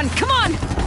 on, come on!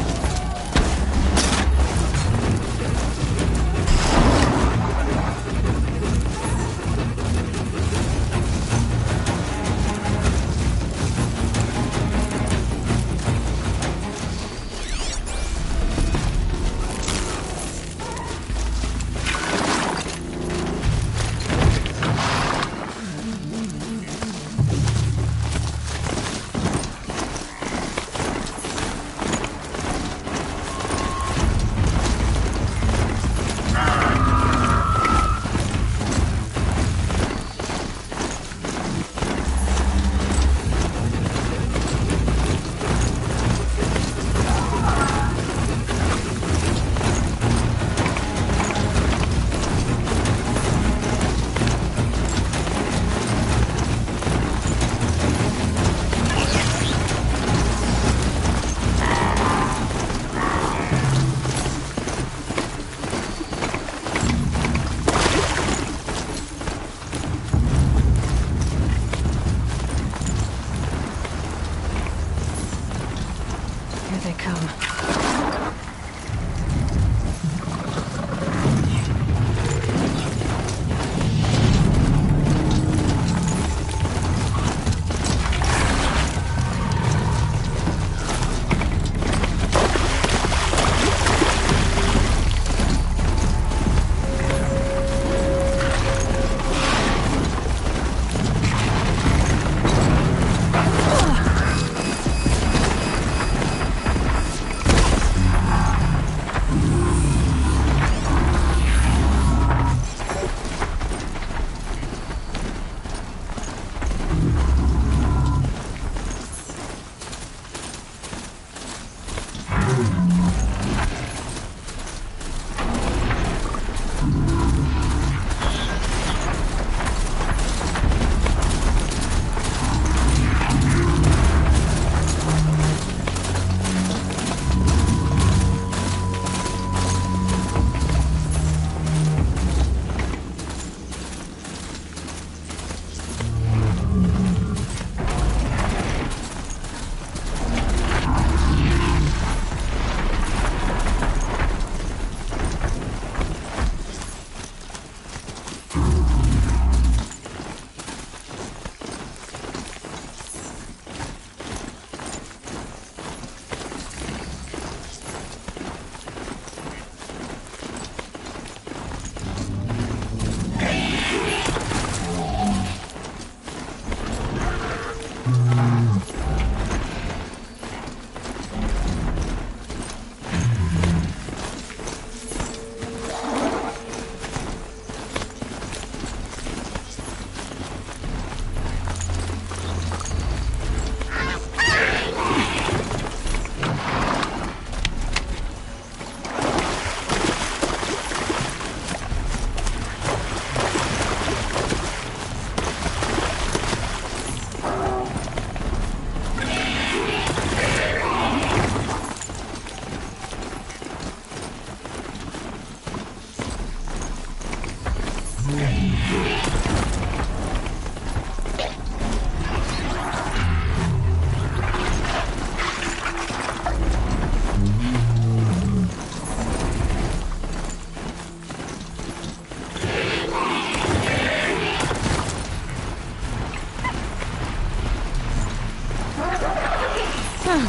Here they come.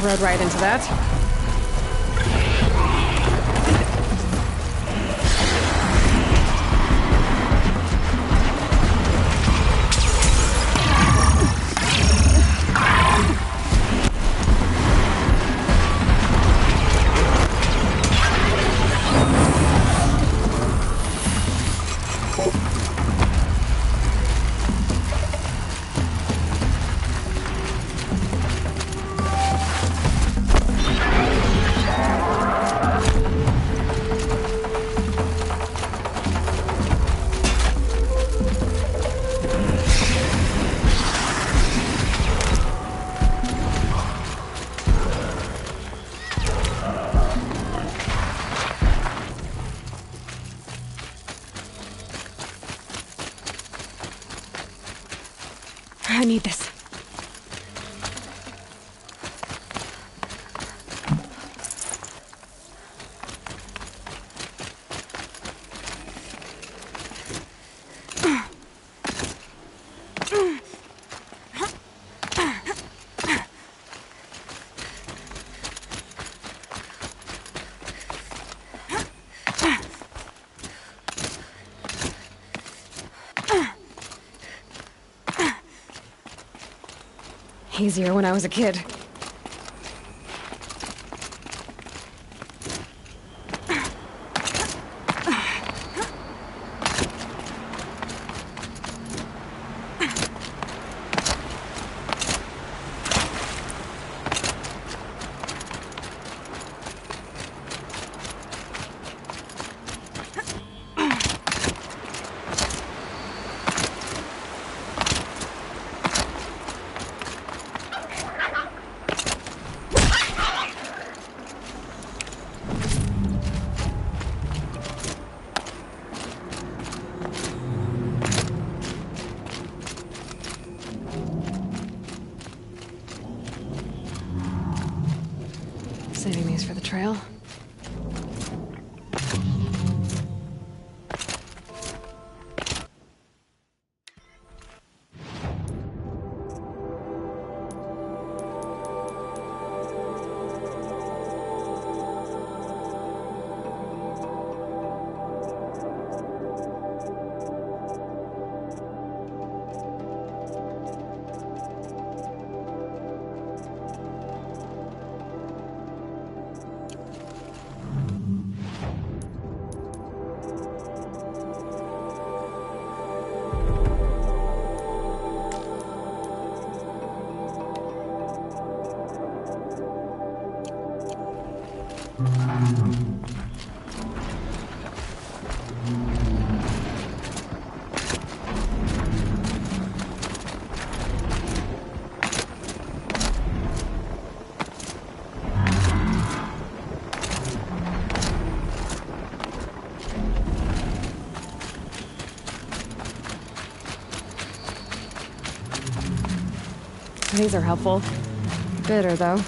Rode right into that. I need this. Easier when I was a kid. Saving these for the trail. These are helpful. Bitter, though.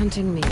Hunting me.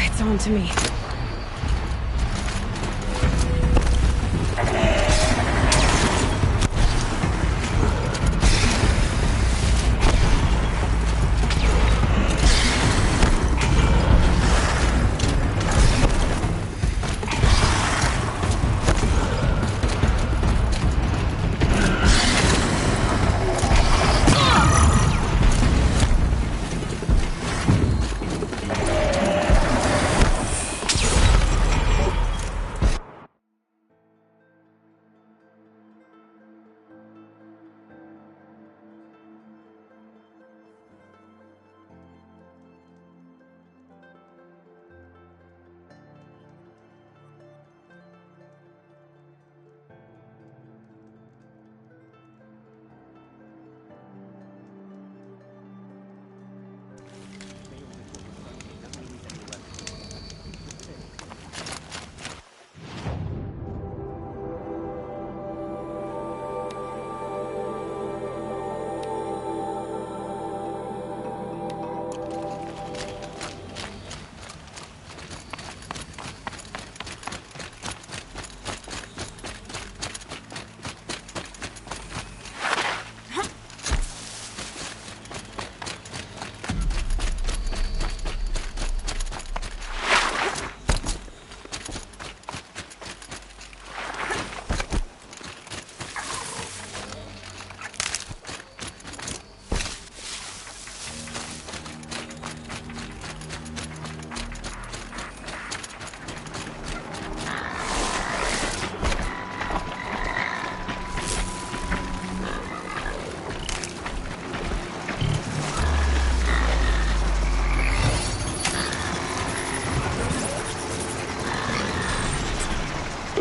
It's on to me.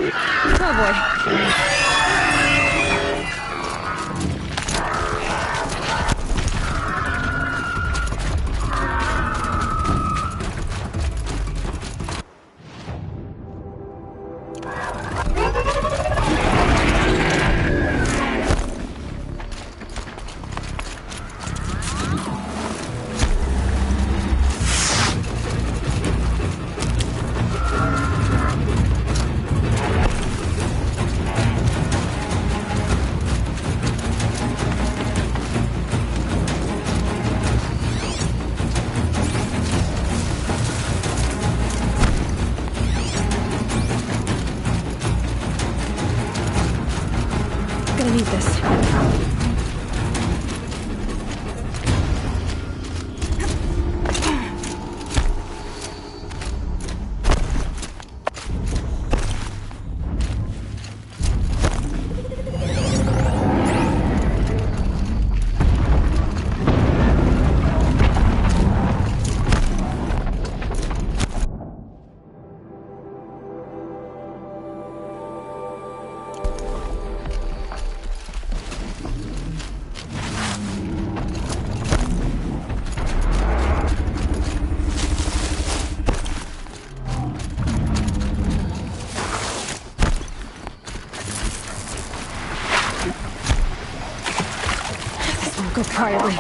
Oh boy. Gonna need this. Go quietly.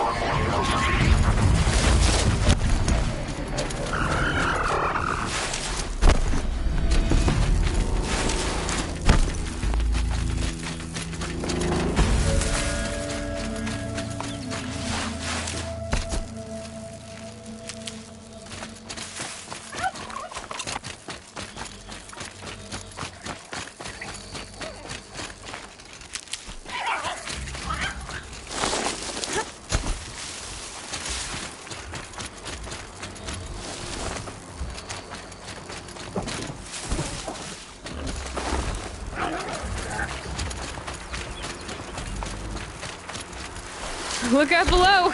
Look out below!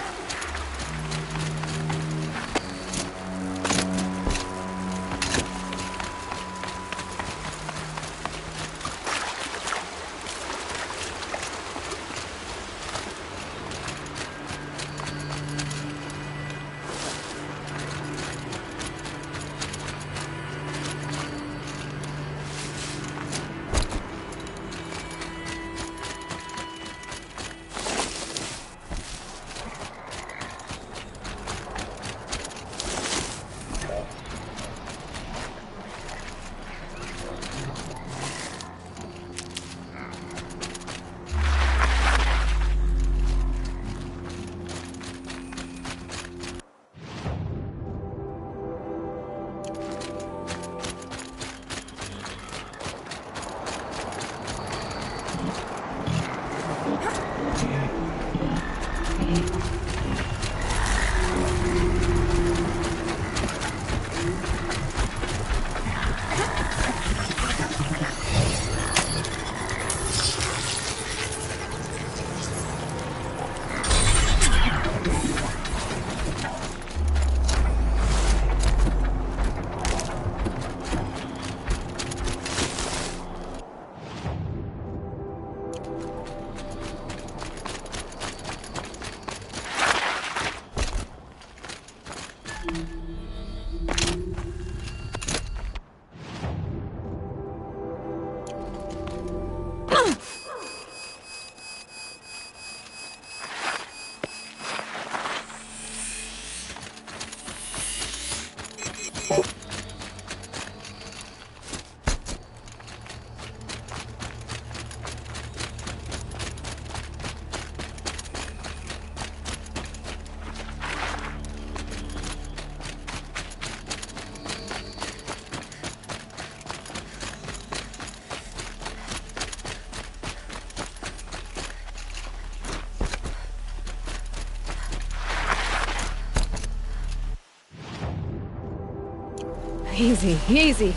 Easy, easy.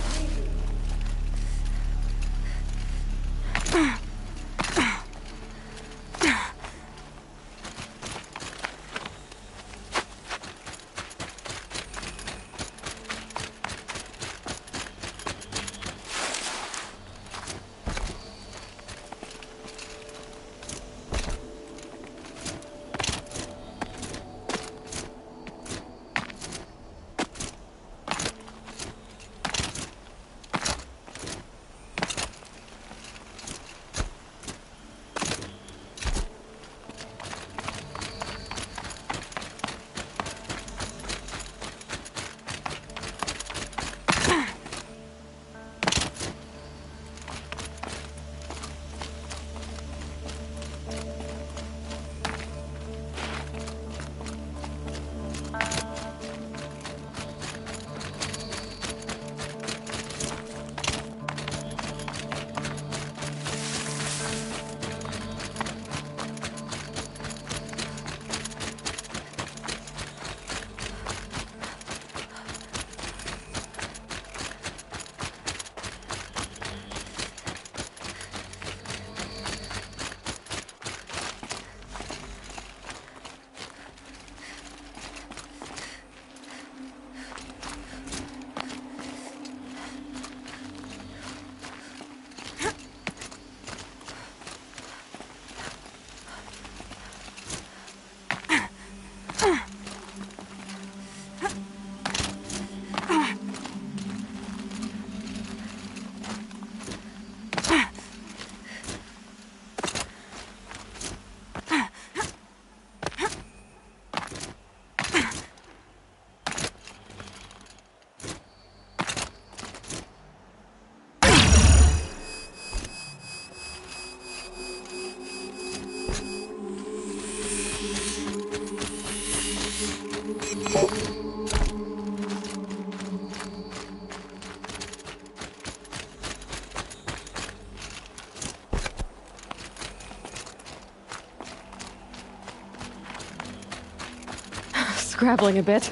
graveling a bit.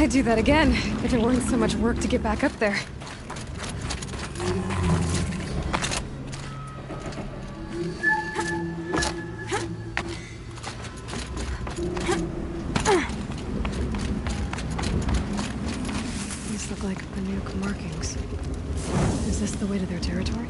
I'd do that again, if it weren't so much work to get back up there. These look like Banuk markings. Is this the way to their territory?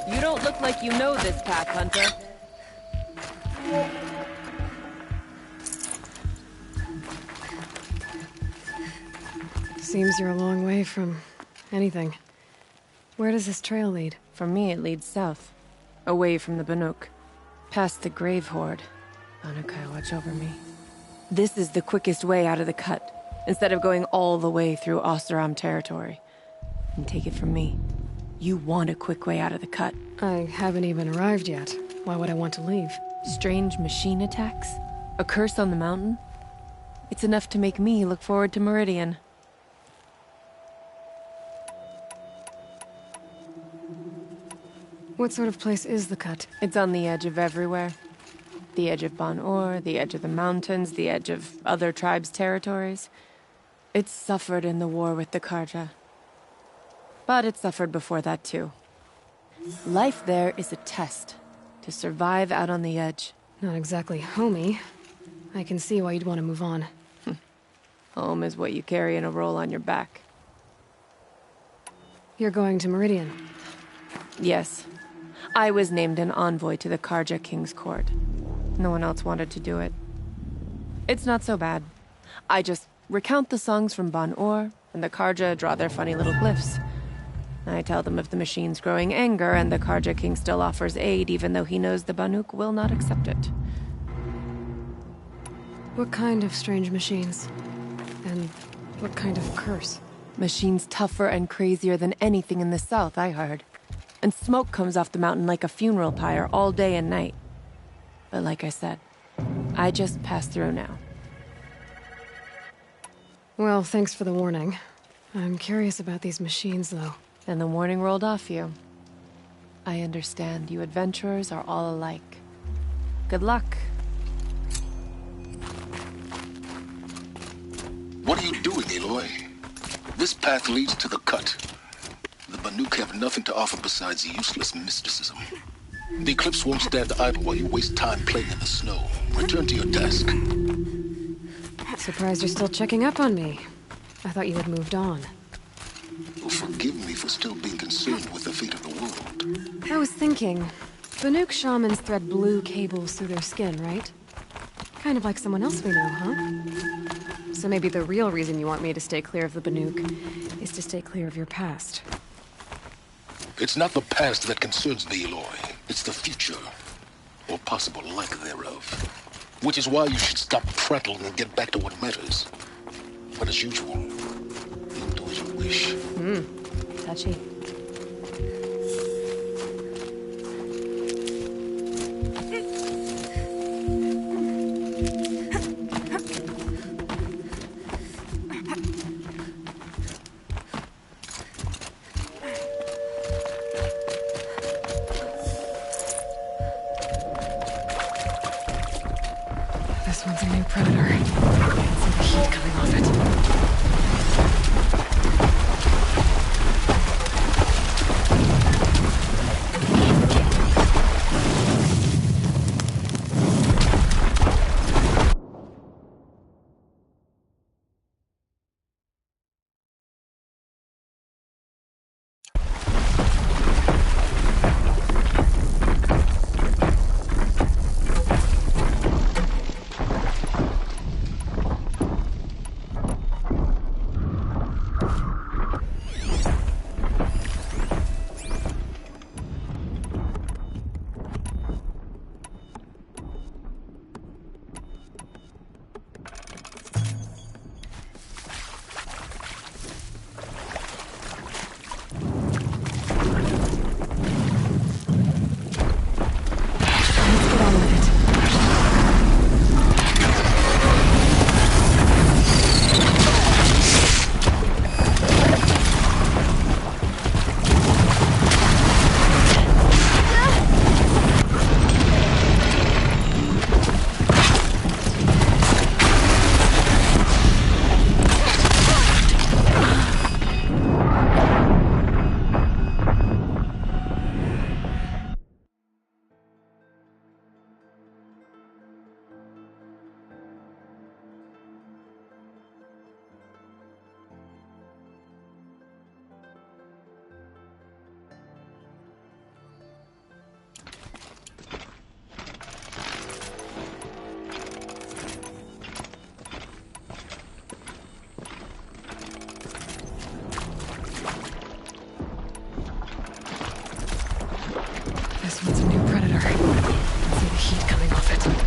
You don't look like you know this path, Hunter. Seems you're a long way from anything. Where does this trail lead? For me, it leads south. Away from the Banuk. Past the Grave Horde. Anukai, watch over me. This is the quickest way out of the cut, instead of going all the way through Oseram territory. And take it from me. You want a quick way out of the cut. I haven't even arrived yet. Why would I want to leave? Strange machine attacks? A curse on the mountain? It's enough to make me look forward to Meridian. What sort of place is the cut? It's on the edge of everywhere. The edge of Ban-Or, the edge of the mountains, the edge of other tribes' territories. It's suffered in the war with the Karja. But it suffered before that too. Life there is a test to survive out on the edge. Not exactly homey. I can see why you'd want to move on. Home is what you carry in a roll on your back. You're going to Meridian. Yes. I was named an envoy to the Karja King's court. No one else wanted to do it. It's not so bad. I just recount the songs from Ban-Or, and the Karja draw their funny little glyphs. I tell them of the machine's growing anger, and the Karja King still offers aid, even though he knows the Banuk will not accept it. What kind of strange machines? And what kind of curse? Machines tougher and crazier than anything in the south, I heard. And smoke comes off the mountain like a funeral pyre all day and night. But like I said, I just passed through now. Well, thanks for the warning. I'm curious about these machines, though. And the warning rolled off you. I understand you adventurers are all alike. Good luck. What are you doing, Aloy? This path leads to the cut. The Banuk have nothing to offer besides useless mysticism. The Eclipse won't stand idle while you waste time playing in the snow. Return to your task. Surprised you're still checking up on me. I thought you had moved on. Oh, forgive me for still being concerned with the fate of the world. I was thinking, Banuk shamans thread blue cables through their skin, right? Kind of like someone else we know, huh? So maybe the real reason you want me to stay clear of the Banuk is to stay clear of your past. It's not the past that concerns me, Aloy. It's the future, or possible lack thereof. Which is why you should stop prattling and get back to what matters. But as usual, you'll do as you wish. Touchy. This one's a new predator. I can see the heat coming off it. This one's a new predator. I can see the heat coming off it.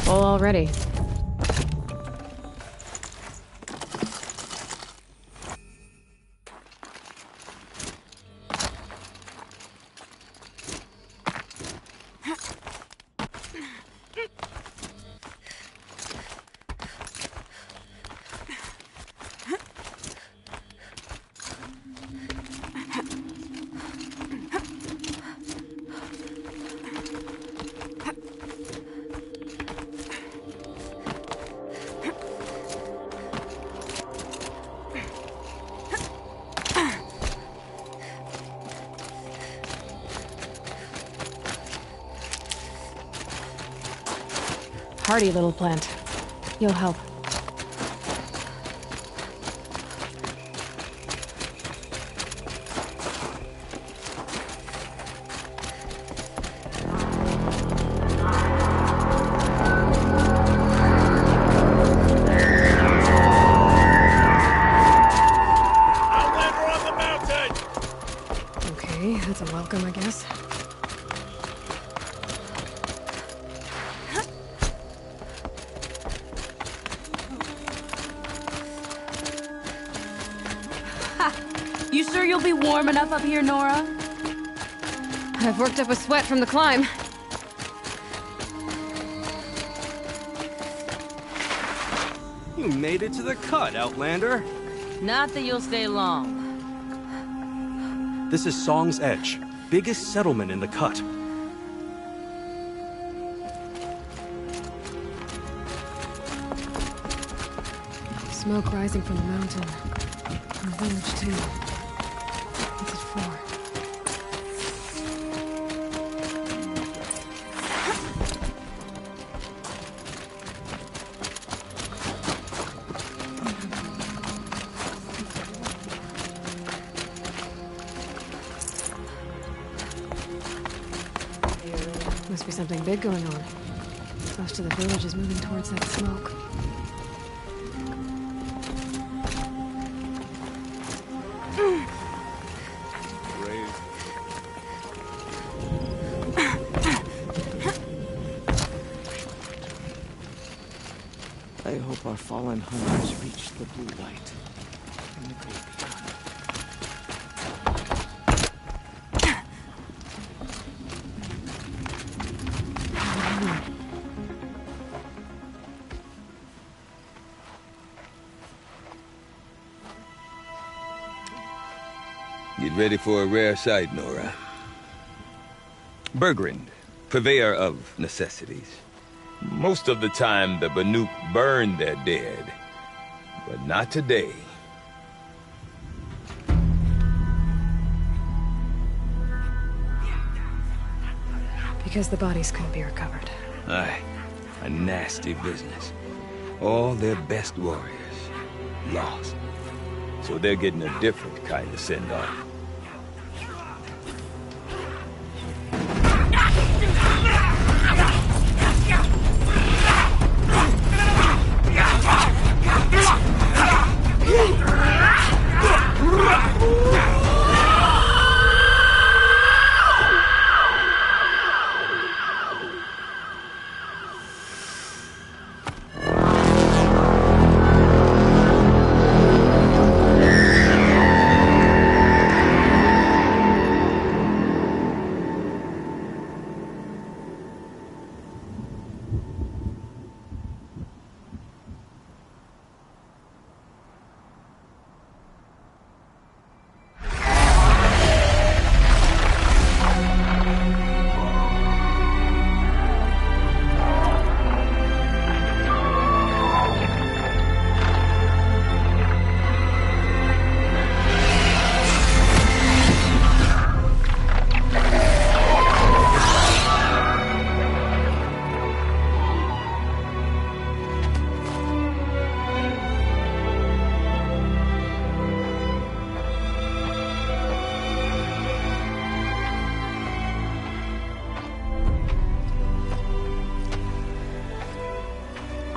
Full already. Hardy little plant. You'll help. Outlander on the mountain! Okay, that's a welcome, I guess. You sure you'll be warm enough up here, Nora? I've worked up a sweat from the climb. You made it to the cut, Outlander. Not that you'll stay long. This is Song's Edge, biggest settlement in the cut. Smoke rising from the mountain. The village, too. What's it for? Must be something big going on. Most of the village is moving towards that smoke. I hope our fallen hunters reach the blue light in the great beyond. Get ready for a rare sight, Nora. Bergrand, purveyor of necessities. Most of the time, the Banuk burn their dead. But not today. Because the bodies couldn't be recovered. Aye, a nasty business. All their best warriors lost. So they're getting a different kind of send-off.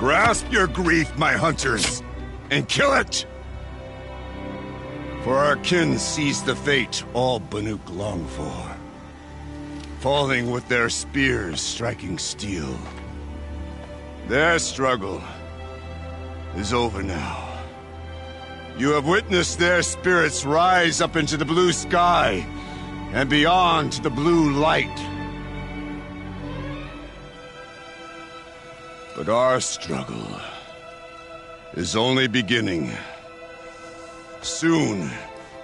Grasp your grief, my hunters, and kill it! For our kin sees the fate all Banuk long for. Falling with their spears striking steel. Their struggle is over now. You have witnessed their spirits rise up into the blue sky and beyond to the blue light. But our struggle is only beginning. Soon,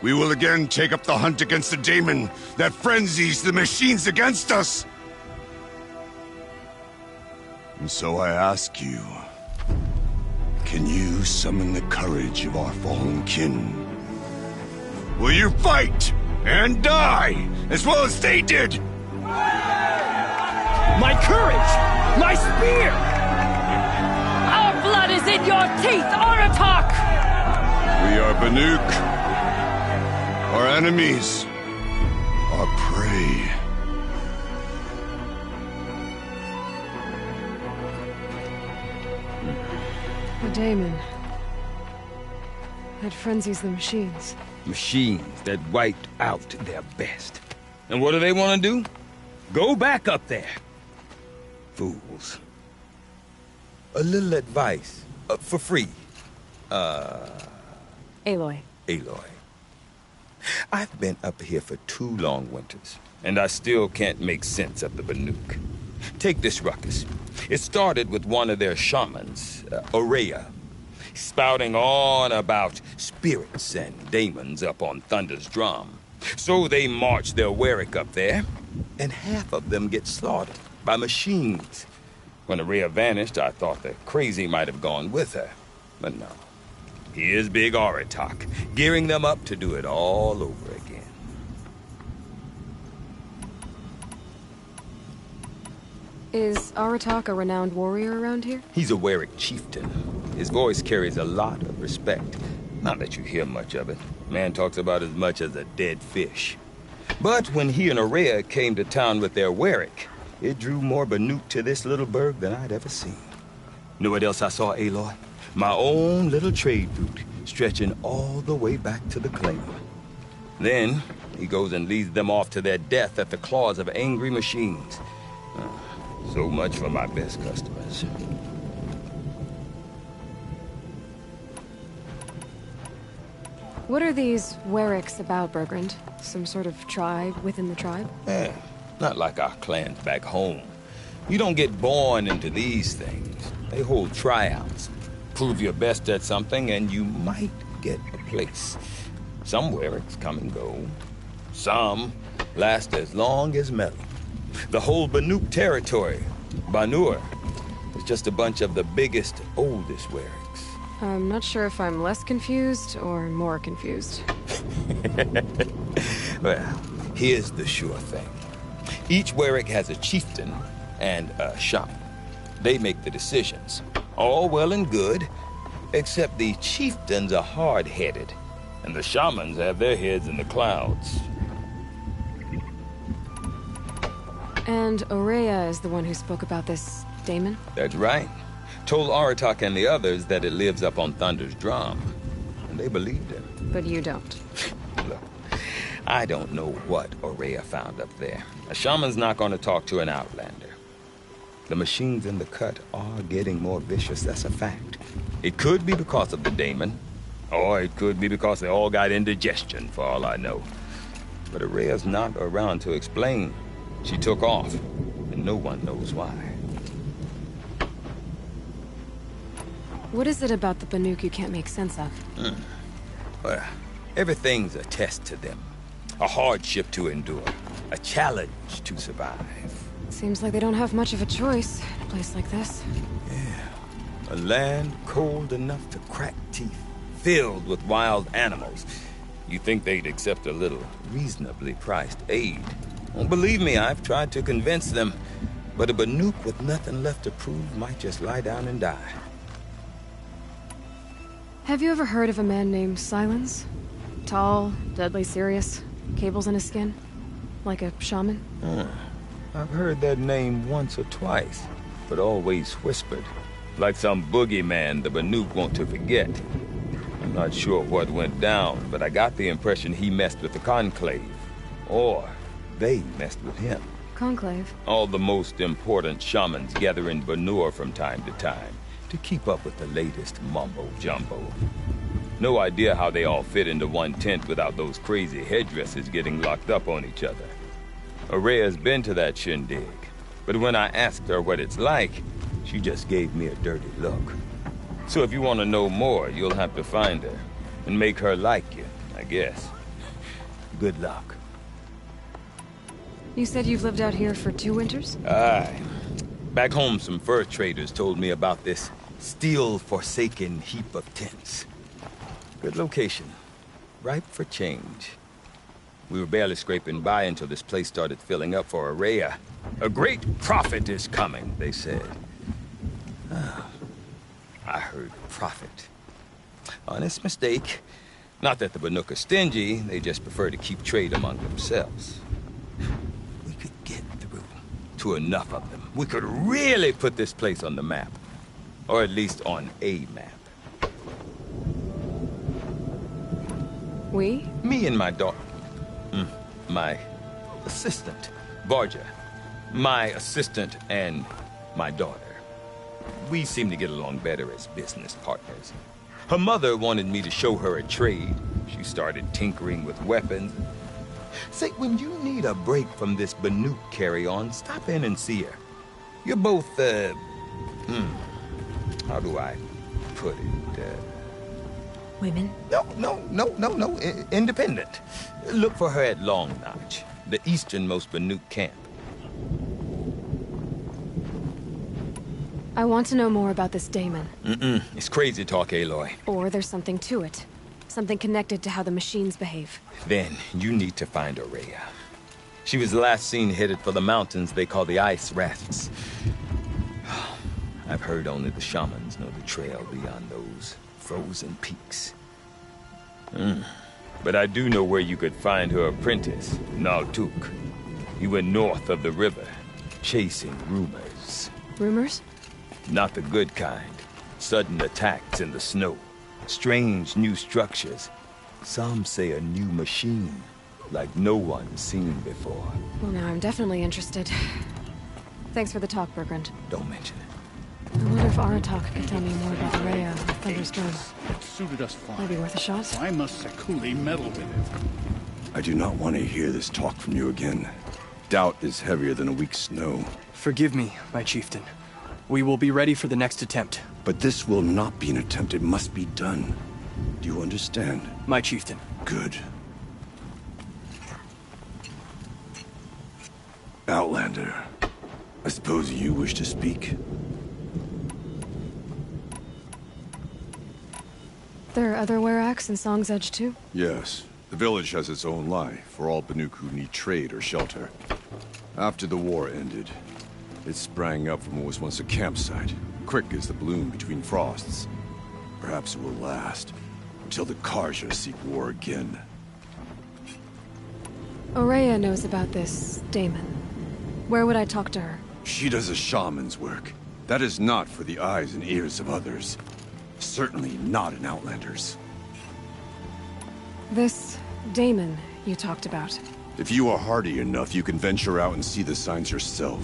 we will again take up the hunt against the daemon that frenzies the machines against us. And so I ask you, can you summon the courage of our fallen kin? Will you fight and die as well as they did? My courage! My spear! Our blood is in your teeth, Aratak! We are Banuk. Our enemies are prey. The daemon. That frenzies the machines. Machines that wiped out their best. And what do they want to do? Go back up there. Fools. A little advice. For free. Aloy. Aloy. I've been up here for 2 long winters, and I still can't make sense of the Banuk. Take this ruckus. It started with one of their shamans, Araea, spouting on about spirits and daemons up on Thunder's drum. So they march their Warwick up there, and half of them get slaughtered by machines. When Araea vanished, I thought the crazy might have gone with her, but no. Here's Big Aratak, gearing them up to do it all over again. Is Aratak a renowned warrior around here? He's a Warwick chieftain. His voice carries a lot of respect. Not that you hear much of it. Man talks about as much as a dead fish. But when he and Araea came to town with their Warwick, it drew more Banuk to this little burg than I'd ever seen. Know what else I saw, Aloy? My own little trade route, stretching all the way back to the claim. Then, he goes and leads them off to their death at the claws of angry machines. So much for my best customers. What are these Warwicks about, Bergrand? Some sort of tribe within the tribe? Not like our clans back home. You don't get born into these things. They hold tryouts. Prove your best at something and you might get a place. Some Warwicks come and go. Some last as long as metal. The whole Banuk territory, Banur, is just a bunch of the biggest, oldest Warwicks. I'm not sure if I'm less confused or more confused. Well, here's the sure thing. Each Warwick has a chieftain and a shaman. They make the decisions. All well and good, except the chieftains are hard-headed, and the shamans have their heads in the clouds. And Araea is the one who spoke about this daemon? That's right. Told Aratak and the others that it lives up on Thunder's drum, and they believed him. But you don't. Look, I don't know what Araea found up there. A shaman's not going to talk to an outlander. The machines in the cut are getting more vicious, that's a fact. It could be because of the daemon, or it could be because they all got indigestion, for all I know. But Araea's not around to explain. She took off, and no one knows why. What is it about the Banuk you can't make sense of? Well, everything's a test to them. A hardship to endure. A challenge to survive. Seems like they don't have much of a choice in a place like this. Yeah. A land cold enough to crack teeth, filled with wild animals. You think they'd accept a little reasonably priced aid. Well, believe me, I've tried to convince them. But a Banuk with nothing left to prove might just lie down and die. Have you ever heard of a man named Silence? Tall, deadly serious, cables in his skin? Like a shaman? I've heard that name once or twice, but always whispered. Like some boogeyman the Banuk want to forget. I'm not sure what went down, but I got the impression he messed with the Conclave. Or they messed with him. Conclave? All the most important shamans gather in Banur from time to time to keep up with the latest mumbo-jumbo. No idea how they all fit into one tent without those crazy headdresses getting locked up on each other. Araea's been to that shindig, but when I asked her what it's like, she just gave me a dirty look. So if you want to know more, you'll have to find her and make her like you, I guess. Good luck. You said you've lived out here for 2 winters? Aye. Back home, some fur traders told me about this steel-forsaken heap of tents. Good location. Ripe for change. We were barely scraping by until this place started filling up for Araea. A great prophet is coming, they said. I heard profit. Honest mistake. Not that the Banuk are stingy, they just prefer to keep trade among themselves. We could get through to enough of them. We could really put this place on the map. Or at least on a map. We? Me and my daughter. My assistant, Barja. My assistant and my daughter. We seem to get along better as business partners. Her mother wanted me to show her a trade. She started tinkering with weapons. Say, when you need a break from this Banuk carry-on, stop in and see her. You're both, how do I put it, Women? No. Independent. Look for her at Long Notch, the easternmost Banuk camp. I want to know more about this Damon. It's crazy talk, Aloy. Or there's something to it. Something connected to how the machines behave. Then you need to find Araea. She was last seen headed for the mountains they call the Ice Rafts. I've heard only the shamans know the trail beyond those frozen peaks. But I do know where you could find her apprentice, Naltuk. He went north of the river, chasing rumors. Rumors? Not the good kind. Sudden attacks in the snow. Strange new structures. Some say a new machine, like no one's seen before. Well, now I'm definitely interested. Thanks for the talk, Bergrand. Don't mention it. I wonder if Aratak could tell me more about Araea or Thunderstone. It suited us fine. Maybe worth a shot? Why must Sekuli meddle with it? I do not want to hear this talk from you again. Doubt is heavier than a week's snow. Forgive me, my chieftain. We will be ready for the next attempt. But this will not be an attempt. It must be done. Do you understand? My chieftain. Good. Outlander, I suppose you wish to speak? There are other Weraks in Song's Edge too? Yes. The village has its own life for all Banuk who need trade or shelter. After the war ended, it sprang up from what was once a campsite, quick as the bloom between frosts. Perhaps it will last until the Karja seek war again. Araea knows about this Damon. Where would I talk to her? She does a shaman's work. That is not for the eyes and ears of others. Certainly not an Outlander's. This Damon you talked about. If you are hardy enough, you can venture out and see the signs yourself.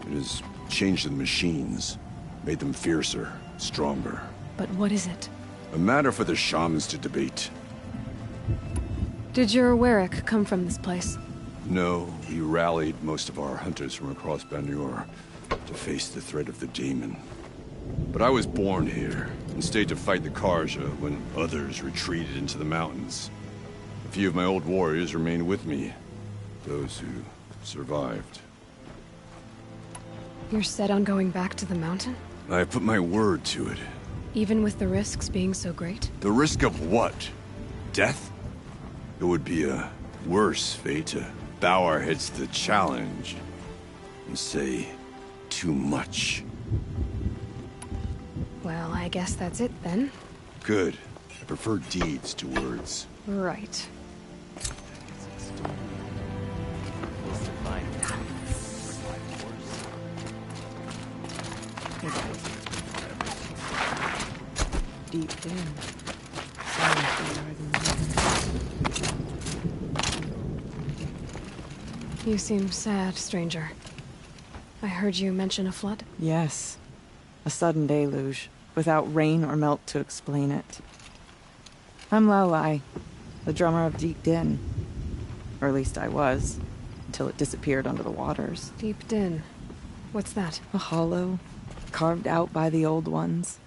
It has changed the machines, made them fiercer, stronger. But what is it? A matter for the shamans to debate. Did your Werak come from this place? No, we rallied most of our hunters from across Banur to face the threat of the Daemon. But I was born here, and stayed to fight the Karja when others retreated into the mountains. A few of my old warriors remained with me, those who survived. You're set on going back to the mountain? I have put my word to it. Even with the risks being so great? The risk of what? Death? It would be a worse fate to bow our heads to the challenge and say too much. Well, I guess that's it then. Good. I prefer deeds to words. Right. deep in. Silently are the You seem sad, stranger. I heard you mention a flood? Yes. A sudden deluge, without rain or melt to explain it. I'm Lelai, the drummer of Deep Din. Or at least I was, until it disappeared under the waters. Deep Din. What's that? A hollow, carved out by the old ones.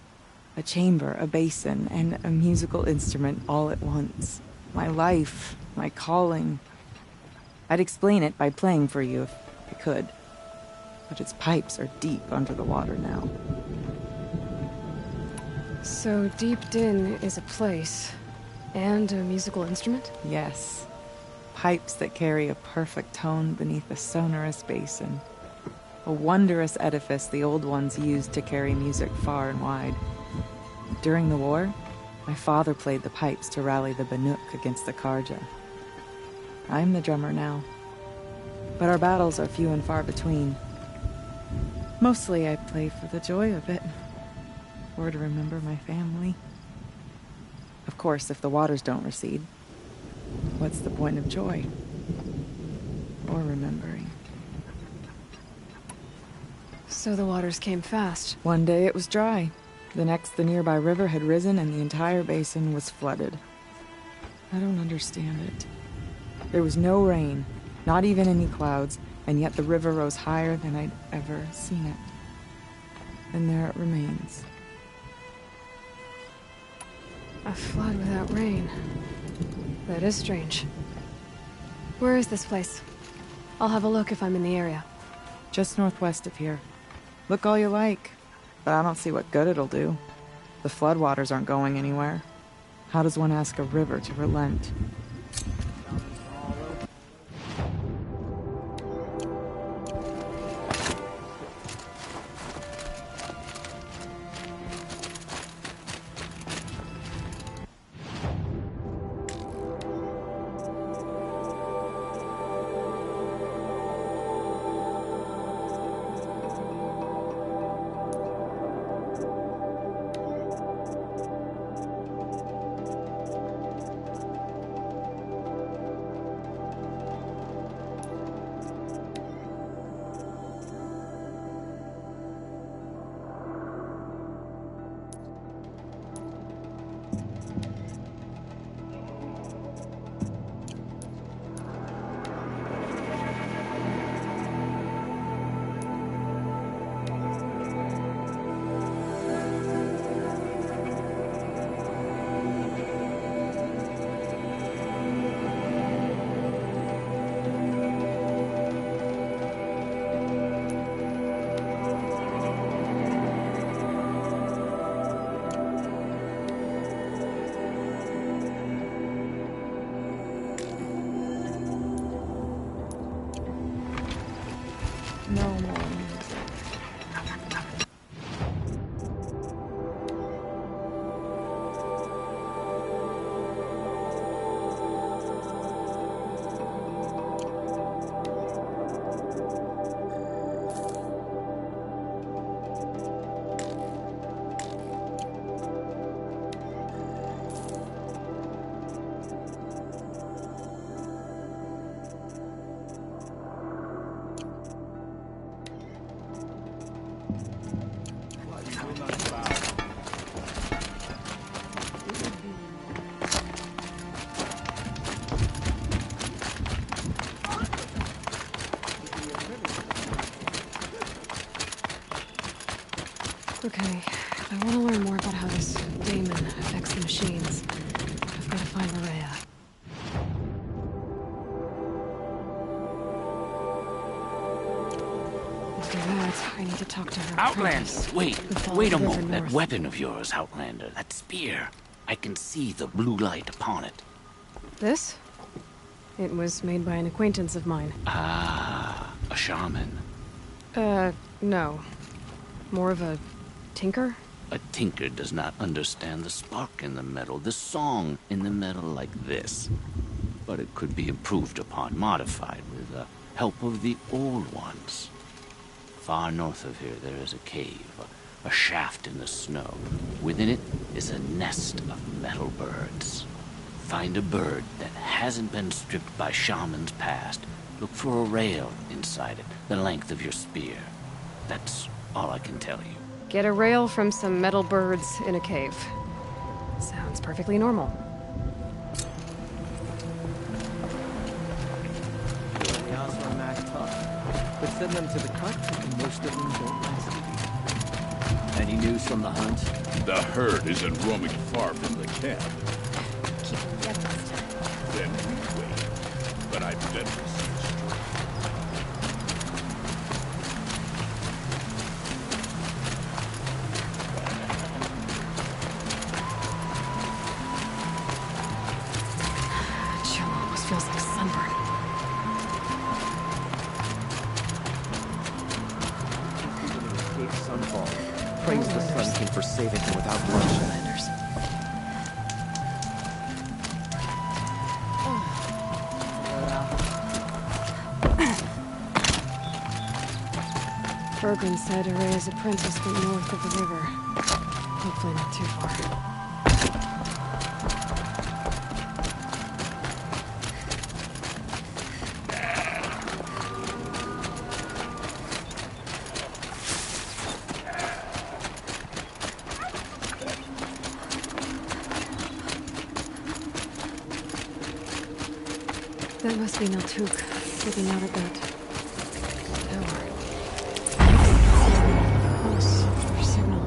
A chamber, a basin, and a musical instrument all at once. My life, my calling. I'd explain it by playing for you if I could. But its pipes are deep under the water now. So Deep Din is a place, and a musical instrument? Yes. Pipes that carry a perfect tone beneath a sonorous basin. A wondrous edifice the old ones used to carry music far and wide. During the war, my father played the pipes to rally the Banuk against the Karja. I'm the drummer now, but our battles are few and far between. Mostly I play for the joy of it, or to remember my family. Of course, if the waters don't recede, what's the point of joy? Or remembering? So the waters came fast. One day it was dry. The next, the nearby river had risen and the entire basin was flooded. I don't understand it. There was no rain, not even any clouds, and yet the river rose higher than I'd ever seen it. And there it remains. A flood without rain. That is strange. Where is this place? I'll have a look if I'm in the area. Just northwest of here. Look all you like, but I don't see what good it'll do. The floodwaters aren't going anywhere. How does one ask a river to relent? No more music. Okay, I want to learn more about how this daemon affects the machines. I've got to find Araea. After that, I need to talk to her. Outlander! Wait a moment. That North. weapon of yours, Outlander. That spear. I can see the blue light upon it. This? It was made by an acquaintance of mine. Ah, a shaman. No. More of a tinker? A tinker does not understand the spark in the metal, the song in the metal like this. But it could be improved upon, modified with the help of the old ones. Far north of here, there is a cave, A shaft in the snow. Within it is a nest of metal birds. Find a bird that hasn't been stripped by shamans past. Look for a rail inside it, the length of your spear. That's all I can tell you. Get a rail from some metal birds in a cave. Sounds perfectly normal. The house on Mac Talk. But send them to the cut, and most of them don't last. Any news from the hunt? The herd isn't roaming far from the camp. Keep them guessed. Then we wait. But I bet we see Chill almost feels like sunburn. Escape Sunfall. Praise the Sun King for saving him without bloodshed. Bergren said Araea's apprentice went north of the river. Hopefully not too far. That must be Naltuk, looking out at that tower. Close for signal.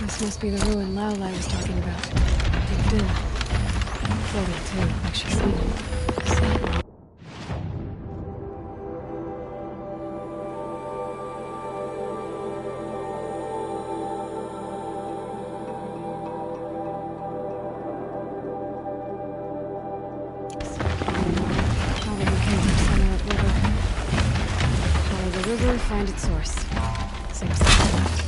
This must be the ruin Lao Lai was talking about. Digged in. Floated too, like she's sleeping. Sad. Find its source. Same stuff.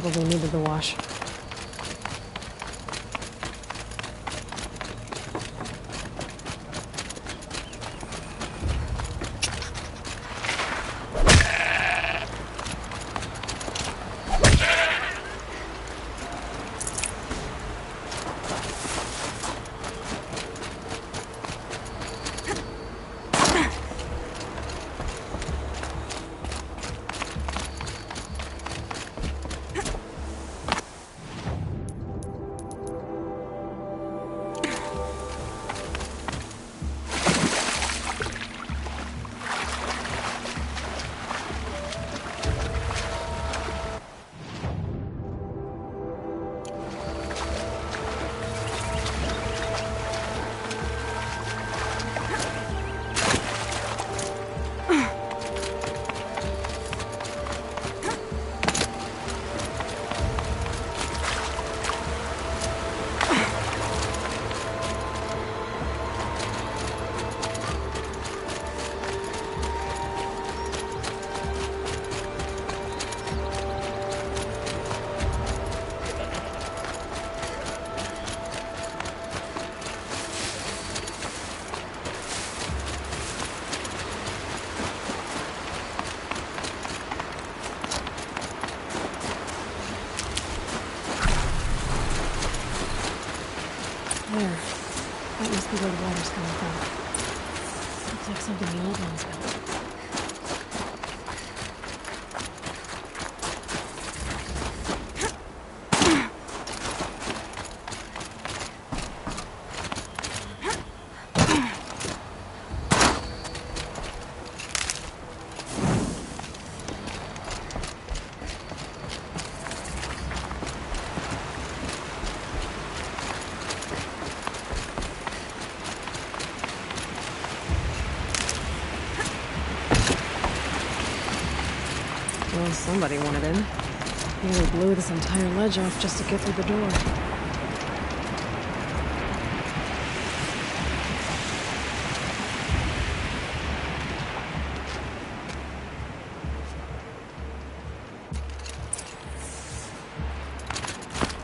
probably needed the wash. There. That must be where the water's coming from. Looks like something the old ones built. Well, somebody wanted in. Nearly blew this entire ledge off just to get through the door.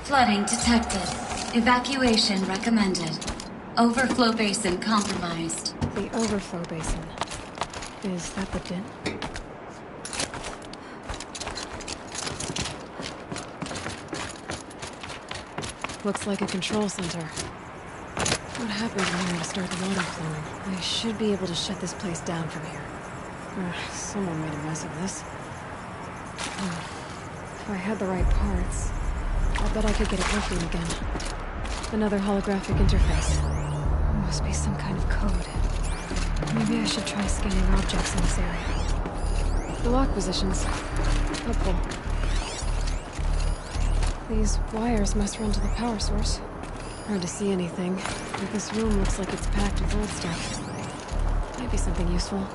Flooding detected. Evacuation recommended. Overflow basin compromised. The overflow basin. Is that the den? Looks like a control center. What happens when you want to start the water flowing? I should be able to shut this place down from here. Someone made a mess of this. If I had the right parts, I'll bet I could get it working again. Another holographic interface. Must be some kind of code. Maybe I should try scanning objects in this area. The lock positions. Helpful. These wires must run to the power source. Hard to see anything, but this room looks like it's packed with old stuff. Might be something useful.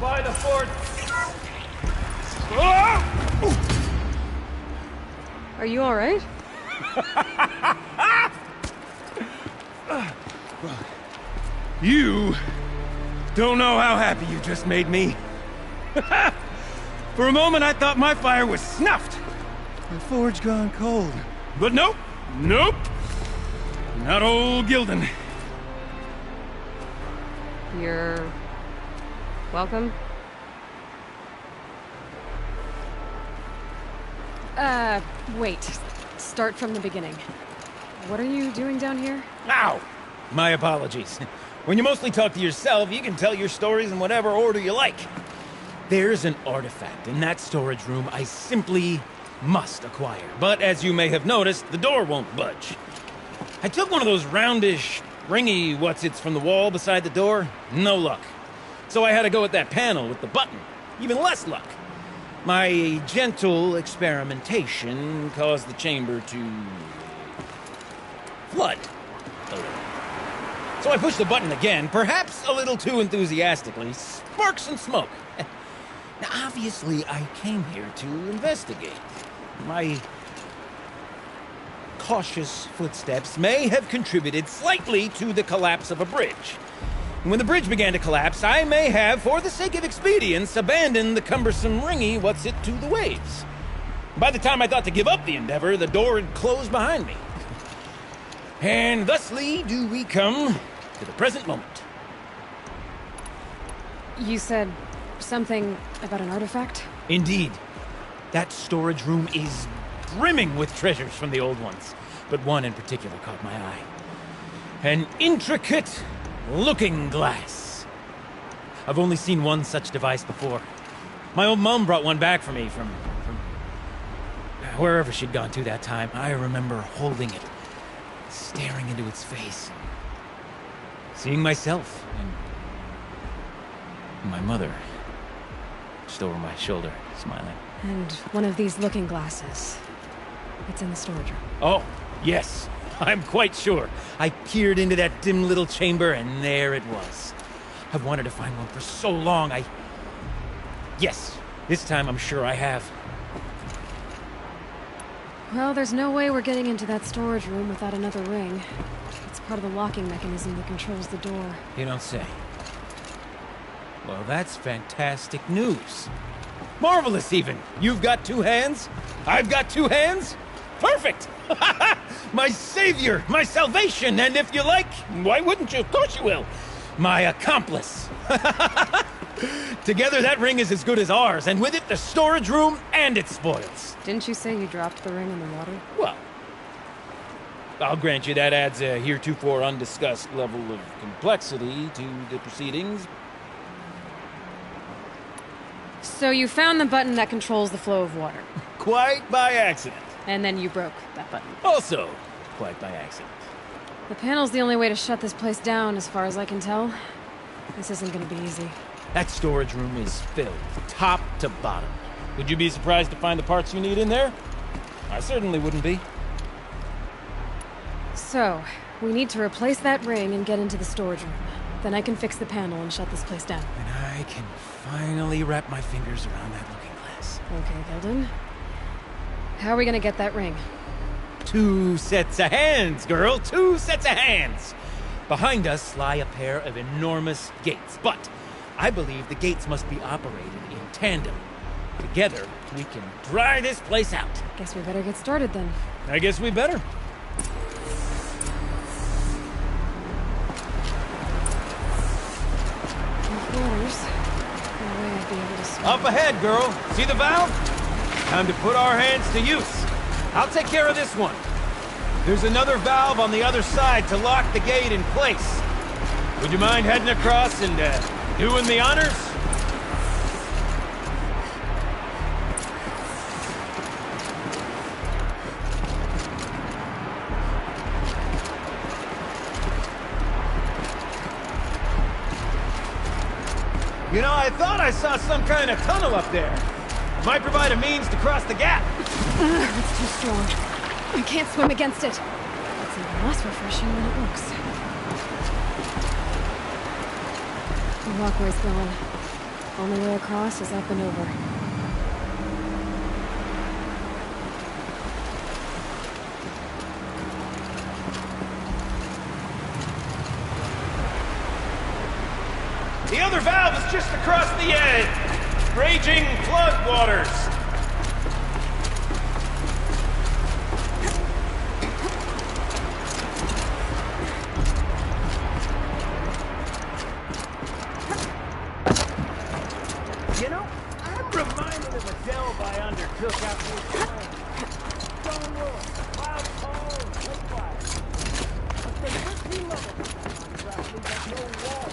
By the fort. Are you all right? You don't know how happy you just made me. For a moment, I thought my fire was snuffed. My forge gone cold. But nope, nope. Not old Gildan. You're welcome. Wait. Start from the beginning. What are you doing down here? Ow! My apologies. When you mostly talk to yourself, you can tell your stories in whatever order you like. There's an artifact in that storage room I simply must acquire. But as you may have noticed, the door won't budge. I took one of those roundish, ringy what's-its from the wall beside the door. No luck. So I had to go with that panel with the button. Even less luck. My gentle experimentation caused the chamber to flood a little. So I pushed the button again, perhaps a little too enthusiastically. Sparks and smoke. Now, obviously, I came here to investigate. My cautious footsteps may have contributed slightly to the collapse of a bridge. And when the bridge began to collapse, I may have, for the sake of expedience, abandoned the cumbersome ringy what's-it to the waves. By the time I thought to give up the endeavor, the door had closed behind me. And thusly do we come to the present moment. You said something about an artifact? Indeed. That storage room is brimming with treasures from the old ones, but one in particular caught my eye. An intricate looking glass. I've only seen one such device before. My old mom brought one back for me from wherever she'd gone to that time. I remember holding it, staring into its face, seeing myself and my mother just over my shoulder, smiling. And one of these looking glasses. It's in the storage room. Oh, yes. I'm quite sure. I peered into that dim little chamber, and there it was. I've wanted to find one for so long, Yes, this time I'm sure I have. Well, there's no way we're getting into that storage room without another ring. It's part of the locking mechanism that controls the door. You don't say. Well, that's fantastic news. Marvelous, even. You've got two hands. I've got two hands. Perfect! My savior, my salvation, and if you like, why wouldn't you? Of course you will. My accomplice. Together, that ring is as good as ours, and with it, the storage room and its spoils. Didn't you say you dropped the ring in the water? Well, I'll grant you that adds a heretofore undiscussed level of complexity to the proceedings. So you found the button that controls the flow of water. Quite by accident. And then you broke that button. Also, quite by accident. The panel's the only way to shut this place down, as far as I can tell. This isn't gonna be easy. That storage room is filled, top to bottom. Would you be surprised to find the parts you need in there? I certainly wouldn't be. So, we need to replace that ring and get into the storage room. Then I can fix the panel and shut this place down. And I can finally wrap my fingers around that looking glass. Okay, Gilden. How are we gonna get that ring? 2 sets of hands, girl! 2 sets of hands! Behind us lie a pair of enormous gates, but I believe the gates must be operated in tandem. Together, we can dry this place out. Guess we better get started then. I guess we better. Up ahead, girl. See the valve? Time to put our hands to use. I'll take care of this one. There's another valve on the other side to lock the gate in place. Would you mind heading across and doing the honors? You know, I thought I saw some kind of tunnel up there. Might provide a means to cross the gap. It's too strong. I can't swim against it. It's even less refreshing than it looks. The walkway's gone. Only way across is up and over. The other valve is just across the edge. Raging flood waters. You know, I'm reminded of a delve I undertook out here. Stone Wood, Wild Hole, Lakewide. It's been 15 levels. Roughly, but no wall.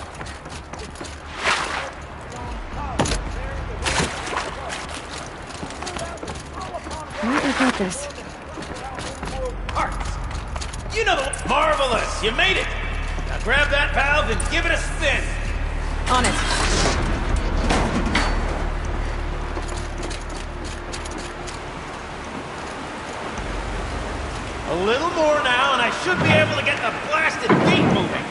I got this. Hearts! You know the... Marvelous! You made it! Now grab that valve and give it a spin! On it. A little more now, and I should be able to get the blasted gate moving.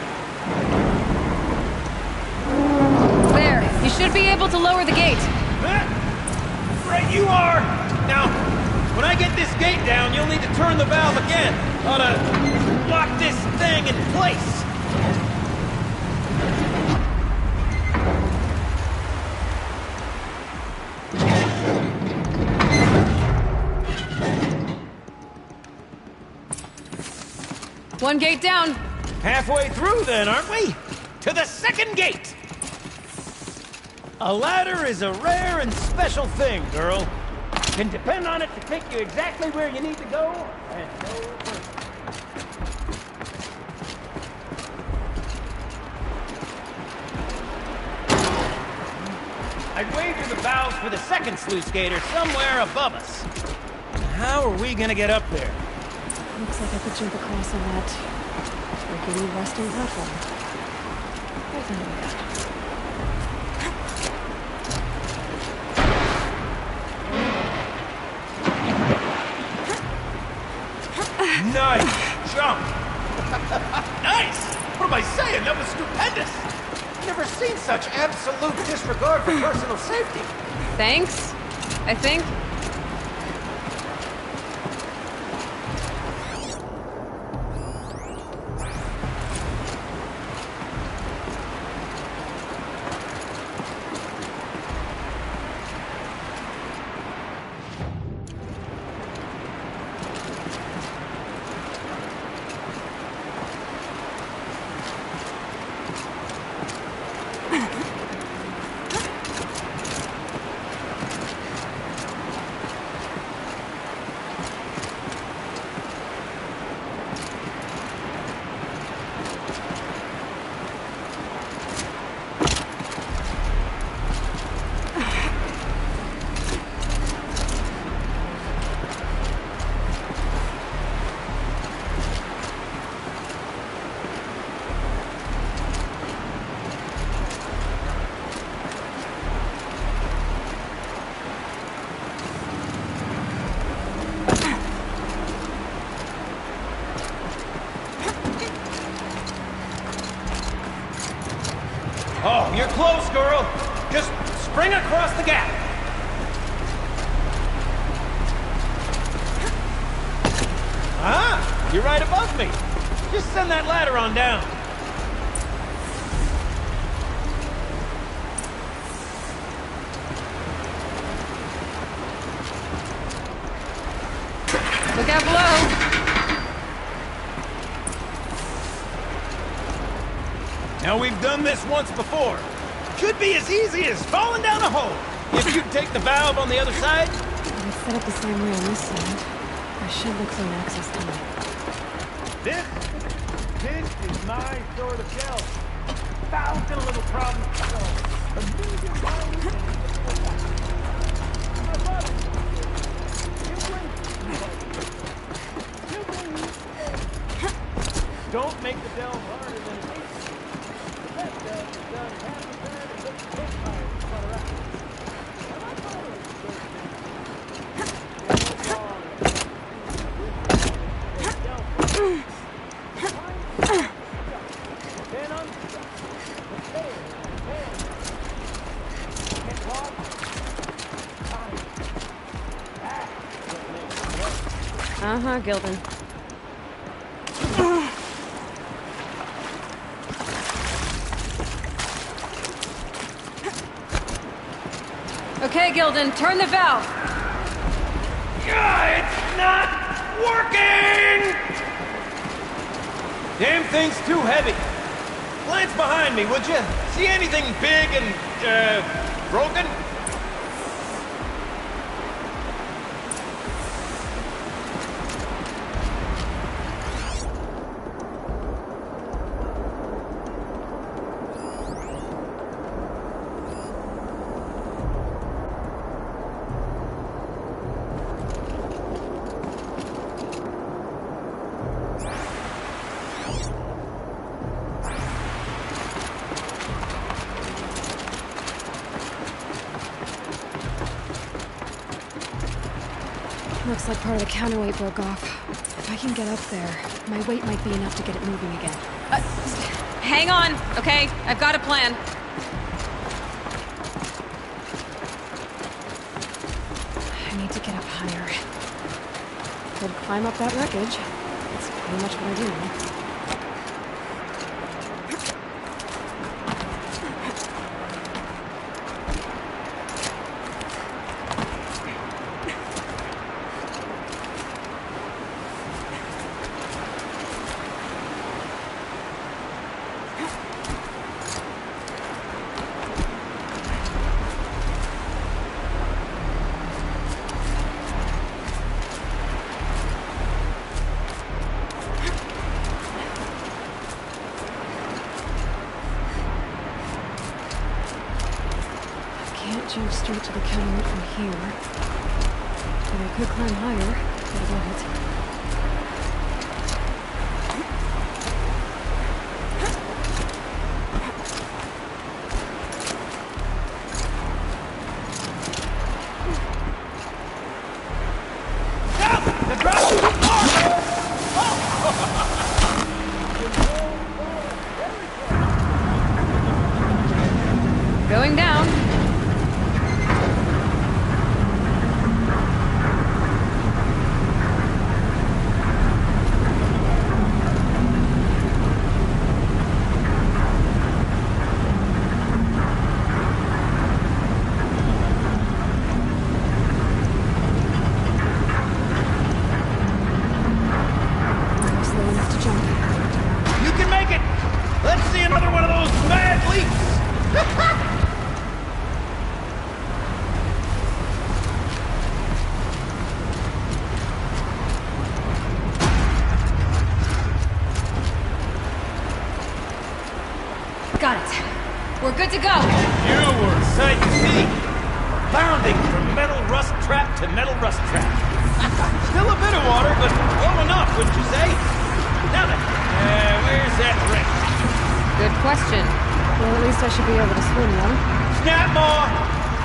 There. You should be able to lower the gate. Right you are! Now, when I get this gate down, you'll need to turn the valve again. Ought to lock this thing in place. One gate down. Halfway through then, aren't we? To the second gate! A ladder is a rare and special thing, girl. Can depend on it to take you exactly where you need to go, and no further. I'd wager the valves for the second sluice gate are somewhere above us. How are we gonna get up there? Looks like I could jump across on that rickety western platform. There's another way out. Nice jump! Nice! What am I saying? That was stupendous! Never seen such absolute disregard for personal safety. Thanks, I think. Oh, you're close, girl. Just spring across the gap. Ah, you're right above me. Just send that ladder on down. Look out below. Now, we've done this once before. Should be as easy as falling down a hole. If you take the valve on the other side. Let's set up the same way on this side. I should look for an access tunnel. This is my sort of gel. Valve's got a little problem. Don't make the delve harder than it needs to be. The best delve is done half the time and gets the big fire to flutter out. Uh-huh, Gildan. Okay, Gildan, turn the valve. Yeah, it's not working! Damn thing's too heavy. Glance behind me, would you? See anything big and, broken? Looks like part of the counterweight broke off. If I can get up there, my weight might be enough to get it moving again. Hang on, okay? I've got a plan. I need to get up higher. Could climb up that wreckage. That's pretty much what I do now. Jump straight to the counterweight from here. But I could climb higher. Gotta get it. Going down. Got it. We're good to go. You were a sight to see. Bounding from metal rust trap to metal rust trap. Still a bit of water, but low enough, wouldn't you say? Now then, where's that ring? Good question. Well, at least I should be able to swim, though. Snap maw!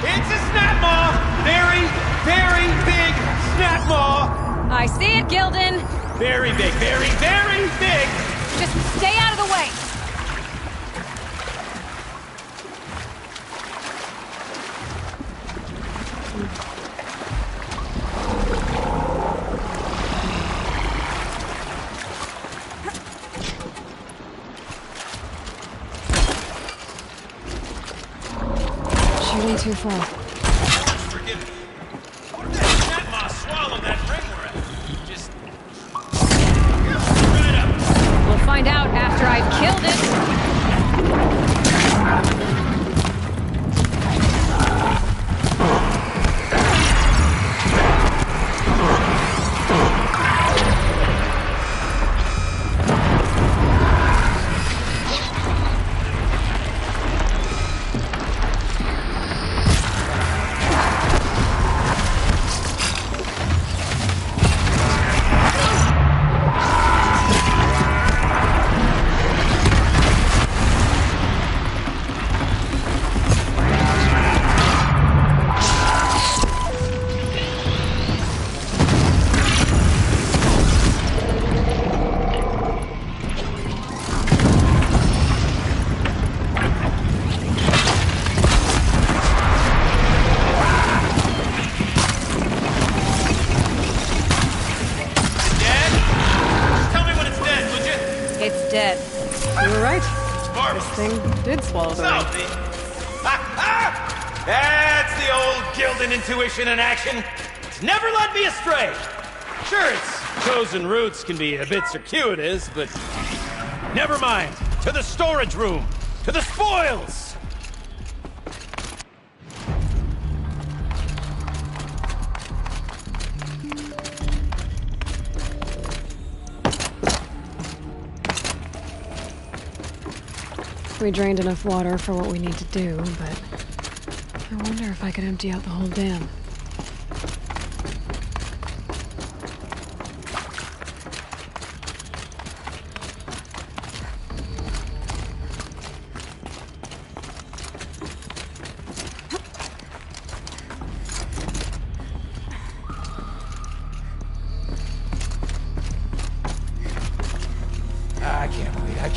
It's a snap maw! Very, very big snap maw! I see it, Gildan. Very big, very, very big! Just stay out of the way. Shooting too full. Forgive me. What if that snap maw swallowed that ring we're at? Just... right up. We'll find out after I've killed it. It's dead. You were right. Marvelous. This thing did swallow the ring. That's the old Gildan intuition in action. It's never led me astray. Sure, its chosen routes can be a bit circuitous, but never mind. To the storage room. To the spoils. We drained enough water for what we need to do, but I wonder if I could empty out the whole dam.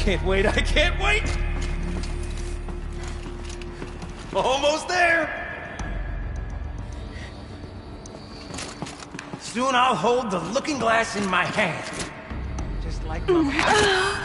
can't wait, I can't wait! Almost there! Soon I'll hold the looking glass in my hand. Just like my...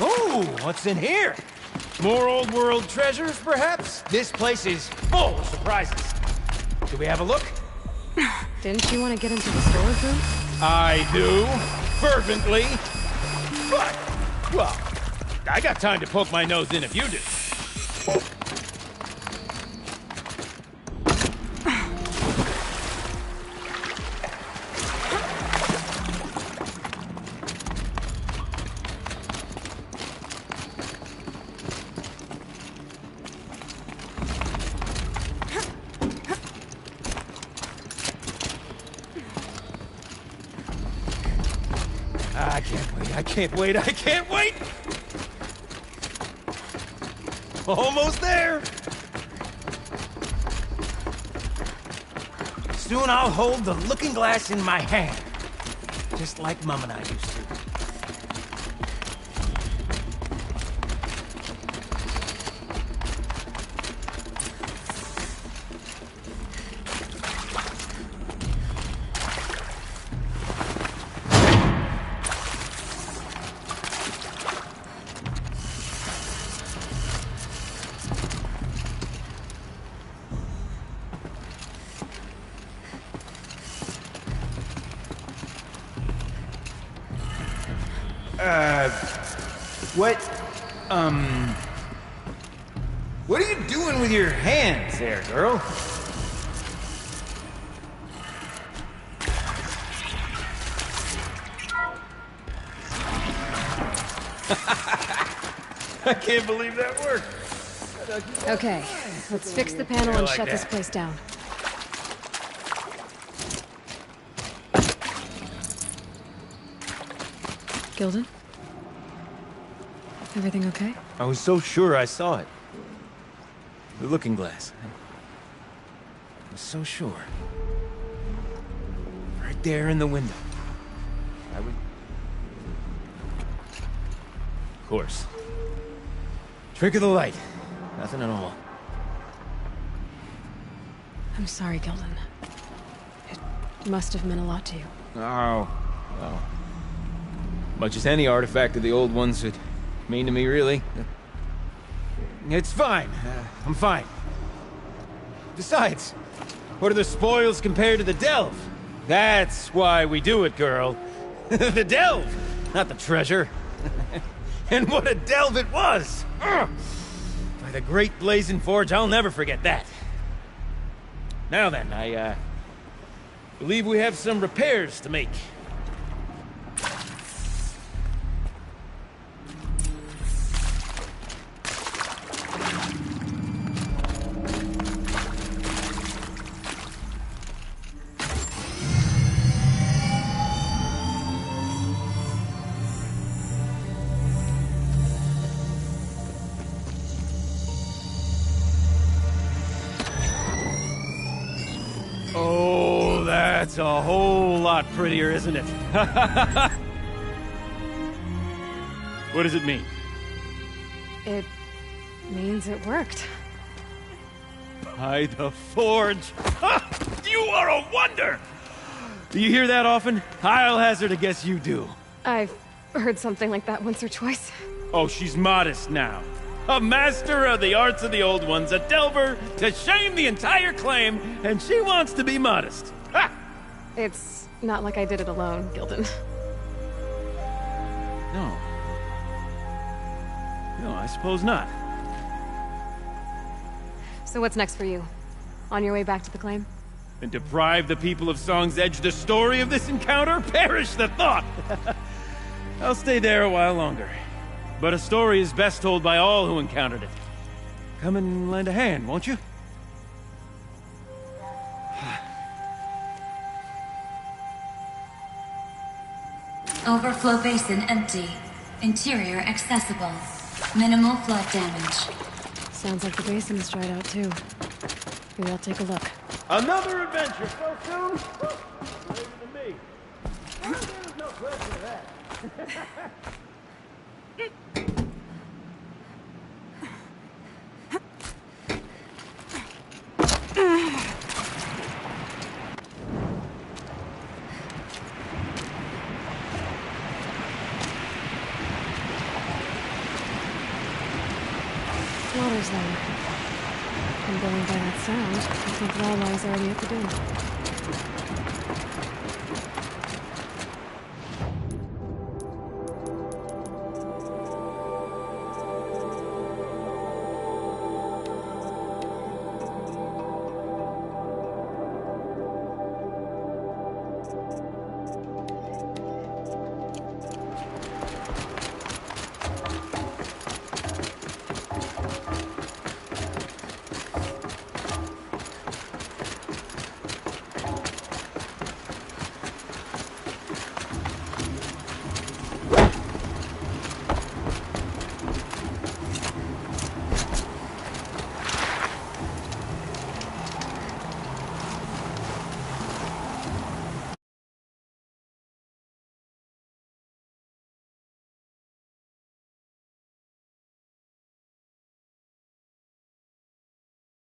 Oh, what's in here? More old world treasures, perhaps? This place is full of surprises. Do we have a look? Didn't you want to get into the storage room? I do, fervently. But, well, I got time to poke my nose in if you do. I can't wait, I can't wait! Almost there! Soon I'll hold the looking glass in my hand. Just like Mom and I used to. What are you doing with your hands there, girl? I can't believe that worked. Okay, let's fix the panel and shut this place down. Gilden? Everything okay? I was so sure I saw it. The looking glass. I was so sure. Right there in the window. I would... Of course. Trick of the light. Nothing at all. I'm sorry, Gilden. It must have meant a lot to you. Oh, well. Much as any artifact of the old ones would mean to me, really. It's fine. I'm fine. Besides, what are the spoils compared to the delve? That's why we do it, girl. The delve, not the treasure. And what a delve it was! Ugh. By the great blazing forge, I'll never forget that. Now then, I believe we have some repairs to make. Oh, that's a whole lot prettier, isn't it? What does it mean? It means it worked. By the forge! You are a wonder! Do you hear that often? I'll hazard a guess you do. I've heard something like that once or twice. Oh, she's modest now. A master of the arts of the old ones, a delver to shame the entire claim, and she wants to be modest. Ha! It's not like I did it alone, Gilden. No. I suppose not. So what's next for you? On your way back to the claim? And deprive the people of Song's Edge the story of this encounter? Perish the thought! I'll stay there a while longer. But a story is best told by all who encountered it. Come and lend a hand, won't you? Overflow basin empty. Interior accessible. Minimal flood damage. Sounds like the basin is dried out too. Maybe I'll take a look. Another adventure so soon? Braver than me. There's no question of that. Water's low. And going by that sound, I think Lala's already at the door.